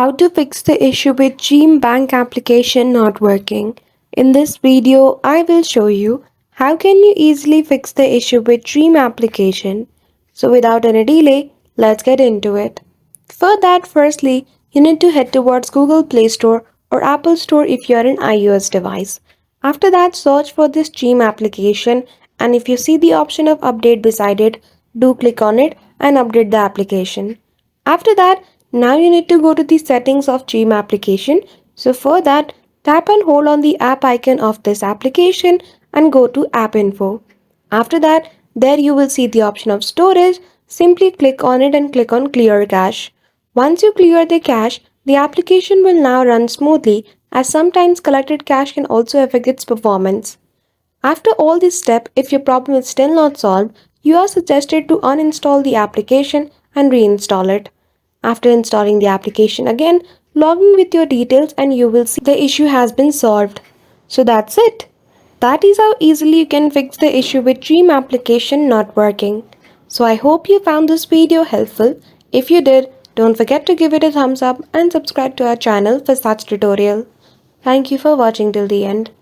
How to fix the issue with Chime bank application not working. In this video, I will show you how can you easily fix the issue with Chime application. So without any delay, let's get into it. For that, firstly, you need to head towards Google Play Store or Apple Store if you are an iOS device. After that, search for this Chime application, and if you see the option of update beside it, do click on it and update the application. After that, now you need to go to the settings of Chime application. So for that, tap and hold on the app icon of this application and go to app info. After that, there you will see the option of storage. Simply click on it and click on clear cache. Once you clear the cache, the application will now run smoothly, as sometimes collected cache can also affect its performance. After all this step, if your problem is still not solved, you are suggested to uninstall the application and reinstall it. After installing the application again, log in with your details and you will see the issue has been solved. So that's it. That is how easily you can fix the issue with Chime application not working. So I hope you found this video helpful. If you did, don't forget to give it a thumbs up and subscribe to our channel for such tutorial. Thank you for watching till the end.